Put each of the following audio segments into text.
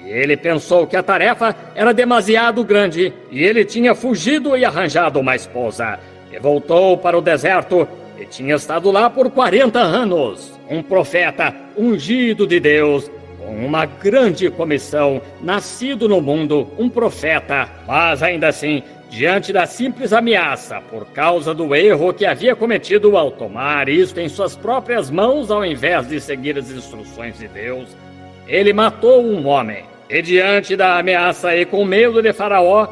E ele pensou que a tarefa era demasiado grande, e ele tinha fugido e arranjado uma esposa. E voltou para o deserto, e tinha estado lá por 40 anos. Um profeta ungido de Deus, com uma grande comissão, nascido no mundo, um profeta. Mas ainda assim, diante da simples ameaça, por causa do erro que havia cometido ao tomar isto em suas próprias mãos ao invés de seguir as instruções de Deus, ele matou um homem. E diante da ameaça e com medo de Faraó,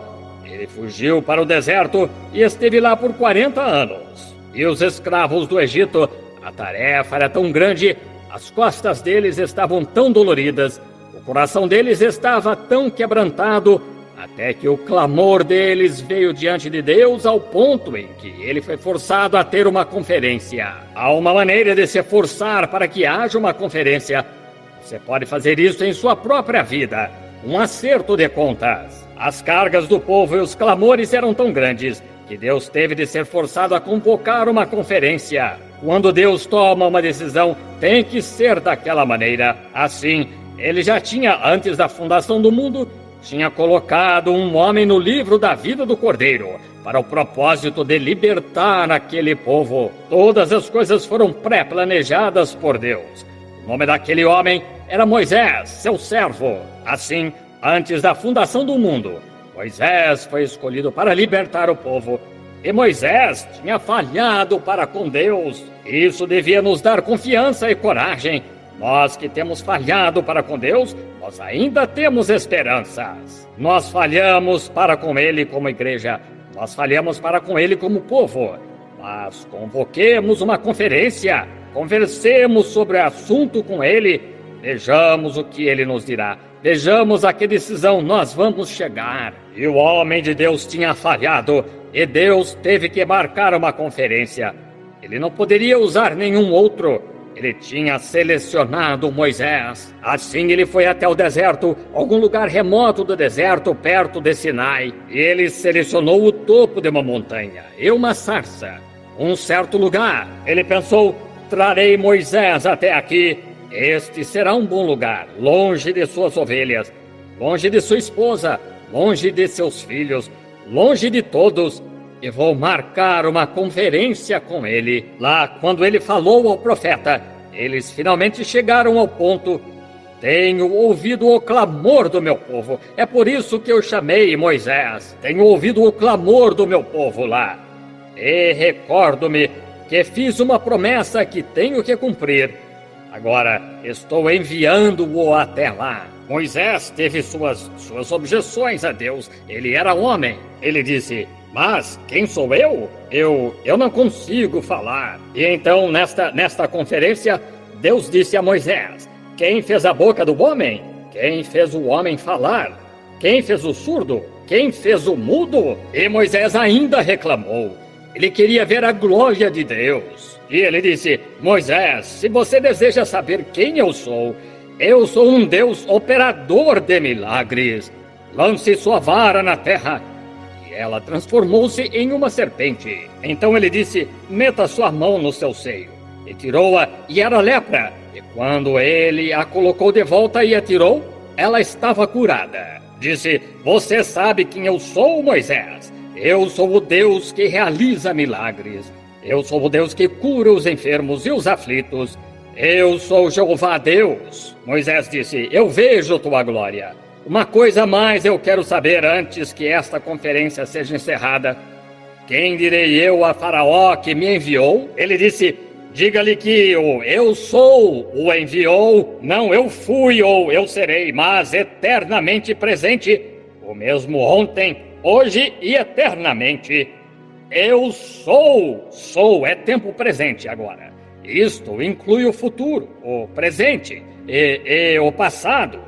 ele fugiu para o deserto e esteve lá por 40 anos. E os escravos do Egito, a tarefa era tão grande, as costas deles estavam tão doloridas, o coração deles estava tão quebrantado, até que o clamor deles veio diante de Deus ao ponto em que ele foi forçado a ter uma conferência. Há uma maneira de se forçar para que haja uma conferência. Você pode fazer isso em sua própria vida, um acerto de contas. As cargas do povo e os clamores eram tão grandes que Deus teve de ser forçado a convocar uma conferência. Quando Deus toma uma decisão, tem que ser daquela maneira. Assim, ele já tinha, antes da fundação do mundo, tinha colocado um homem no livro da vida do Cordeiro, para o propósito de libertar aquele povo. Todas as coisas foram pré-planejadas por Deus. O nome daquele homem era Moisés, seu servo. Assim, antes da fundação do mundo, Moisés foi escolhido para libertar o povo. E Moisés tinha falhado para com Deus. Isso devia nos dar confiança e coragem. Nós que temos falhado para com Deus, nós ainda temos esperanças. Nós falhamos para com Ele como igreja. Nós falhamos para com Ele como povo. Mas convoquemos uma conferência. Conversemos sobre o assunto com Ele. Vejamos o que Ele nos dirá. Vejamos a que decisão nós vamos chegar. E o homem de Deus tinha falhado. E Deus teve que marcar uma conferência. Ele não poderia usar nenhum outro. Ele tinha selecionado Moisés. Assim ele foi até o deserto, algum lugar remoto do deserto, perto de Sinai. E ele selecionou o topo de uma montanha e uma sarça, um certo lugar. Ele pensou: trarei Moisés até aqui. Este será um bom lugar, longe de suas ovelhas, longe de sua esposa, longe de seus filhos, longe de todos. E vou marcar uma conferência com ele. Lá, quando ele falou ao profeta, eles finalmente chegaram ao ponto: tenho ouvido o clamor do meu povo. É por isso que eu chamei Moisés. Tenho ouvido o clamor do meu povo lá. E recordo-me que fiz uma promessa que tenho que cumprir. Agora estou enviando-o até lá. Moisés teve suas objeções a Deus. Ele era homem. Ele disse: mas quem sou eu? Eu não consigo falar. E então, nesta conferência, Deus disse a Moisés: quem fez a boca do homem? Quem fez o homem falar? Quem fez o surdo? Quem fez o mudo? E Moisés ainda reclamou. Ele queria ver a glória de Deus. E ele disse: Moisés, se você deseja saber quem eu sou um Deus operador de milagres. Lance sua vara na terra. Ela transformou-se em uma serpente. Então ele disse: meta sua mão no seu seio. E tirou-a, e era lepra. E quando ele a colocou de volta e a tirou, ela estava curada. Disse: você sabe quem eu sou, Moisés? Eu sou o Deus que realiza milagres. Eu sou o Deus que cura os enfermos e os aflitos. Eu sou Jeová Deus. Moisés disse: eu vejo tua glória. Uma coisa mais eu quero saber antes que esta conferência seja encerrada. Quem direi eu a Faraó que me enviou? Ele disse: diga-lhe que o eu sou o enviou. Não eu fui ou eu serei, mas eternamente presente. O mesmo ontem, hoje e eternamente. Eu sou é tempo presente agora. Isto inclui o futuro, o presente e o passado.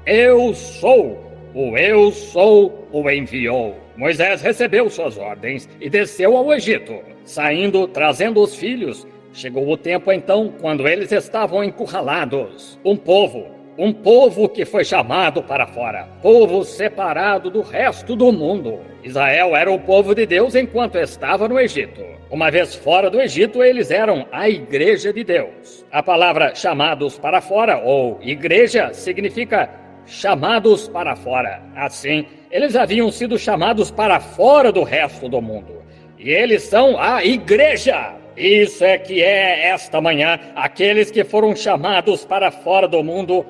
Eu sou o enviou. Moisés recebeu suas ordens e desceu ao Egito, saindo, trazendo os filhos. Chegou o tempo então, quando eles estavam encurralados. Um povo que foi chamado para fora, povo separado do resto do mundo. Israel era o povo de Deus enquanto estava no Egito. Uma vez fora do Egito, eles eram a igreja de Deus. A palavra chamados para fora, ou igreja, significa chamados para fora. Assim, eles haviam sido chamados para fora do resto do mundo. E eles são a igreja. Isso é que é, esta manhã, aqueles que foram chamados para fora do mundo.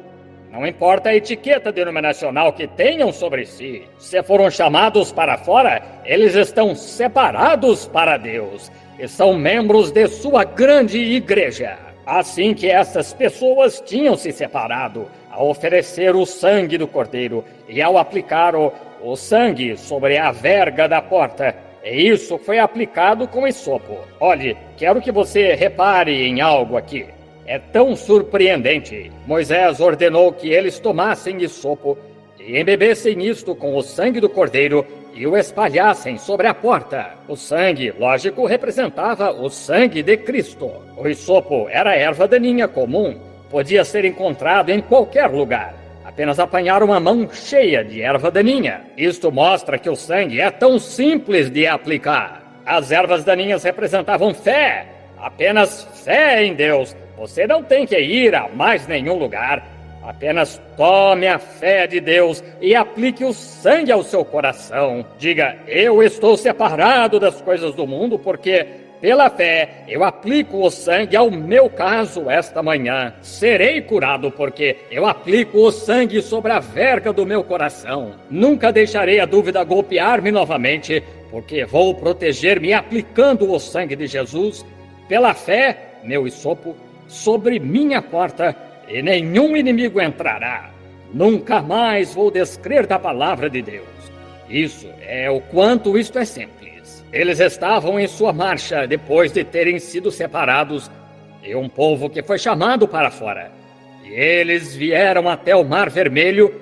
Não importa a etiqueta denominacional que tenham sobre si. Se foram chamados para fora, eles estão separados para Deus e são membros de sua grande igreja. Assim que essas pessoas tinham se separado ao oferecer o sangue do Cordeiro e ao aplicar o sangue sobre a verga da porta. E isso foi aplicado com hisopo. Olhe, quero que você repare em algo aqui. É tão surpreendente. Moisés ordenou que eles tomassem hisopo e embebessem isto com o sangue do cordeiro e o espalhassem sobre a porta. O sangue, lógico, representava o sangue de Cristo. O hisopo era erva daninha comum, podia ser encontrado em qualquer lugar. Apenas apanhar uma mão cheia de erva daninha. Isto mostra que o sangue é tão simples de aplicar. As ervas daninhas representavam fé, apenas fé em Deus. Você não tem que ir a mais nenhum lugar. Apenas tome a fé de Deus e aplique o sangue ao seu coração. Diga, eu estou separado das coisas do mundo porque, pela fé, eu aplico o sangue ao meu caso esta manhã. Serei curado porque eu aplico o sangue sobre a verga do meu coração. Nunca deixarei a dúvida golpear-me novamente, porque vou proteger-me aplicando o sangue de Jesus. Pela fé, meu hisopo, sobre minha porta, e nenhum inimigo entrará. Nunca mais vou descrer da palavra de Deus. Isso é o quanto isto é simples. Eles estavam em sua marcha depois de terem sido separados de um povo que foi chamado para fora. E eles vieram até o Mar Vermelho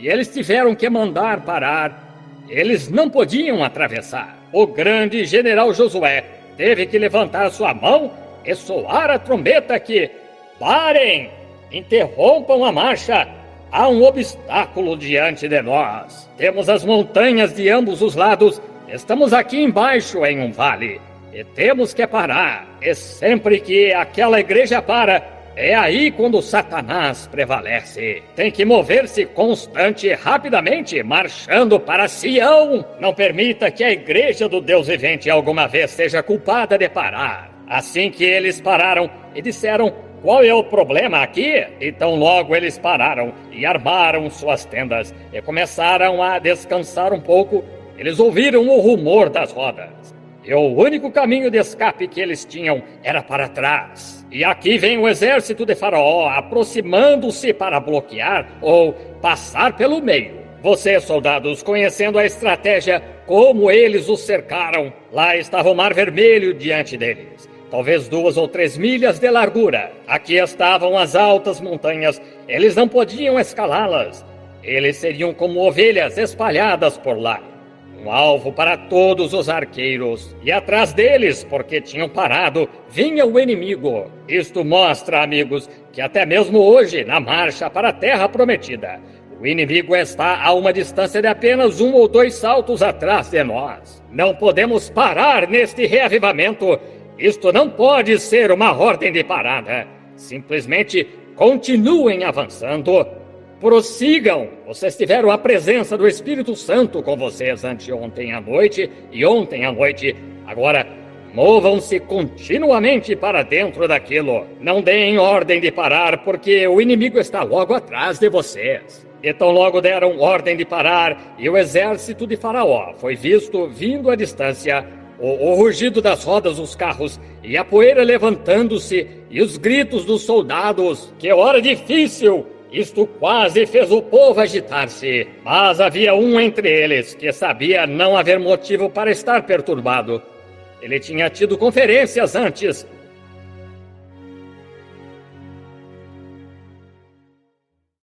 e eles tiveram que mandar parar. Eles não podiam atravessar. O grande general Josué teve que levantar sua mão e soar a trombeta que, parem, interrompam a marcha, há um obstáculo diante de nós. Temos as montanhas de ambos os lados, estamos aqui embaixo em um vale, e temos que parar. E sempre que aquela igreja para, é aí quando Satanás prevalece. Tem que mover-se constante e rapidamente, marchando para Sião. Não permita que a igreja do Deus vivente alguma vez seja culpada de parar. Assim que eles pararam e disseram, qual é o problema aqui? Então logo eles pararam e armaram suas tendas e começaram a descansar um pouco. Eles ouviram o rumor das rodas. E o único caminho de escape que eles tinham era para trás. E aqui vem o exército de Faraó aproximando-se para bloquear ou passar pelo meio. Vocês, soldados, conhecendo a estratégia, como eles os cercaram, lá estava o Mar Vermelho diante deles. Talvez 2 ou 3 milhas de largura. Aqui estavam as altas montanhas. Eles não podiam escalá-las. Eles seriam como ovelhas espalhadas por lá. Um alvo para todos os arqueiros. E atrás deles, porque tinham parado, vinha o inimigo. Isto mostra, amigos, que até mesmo hoje, na marcha para a Terra Prometida, o inimigo está a uma distância de apenas 1 ou 2 saltos atrás de nós. Não podemos parar neste reavivamento. Isto não pode ser uma ordem de parada. Simplesmente continuem avançando. Prossigam. Vocês tiveram a presença do Espírito Santo com vocês anteontem à noite e ontem à noite. Agora, movam-se continuamente para dentro daquilo. Não deem ordem de parar, porque o inimigo está logo atrás de vocês. Então logo deram ordem de parar, e o exército de Faraó foi visto vindo à distância. O rugido das rodas dos carros e a poeira levantando-se e os gritos dos soldados. Que hora difícil! Isto quase fez o povo agitar-se. Mas havia um entre eles que sabia não haver motivo para estar perturbado. Ele tinha tido conferências antes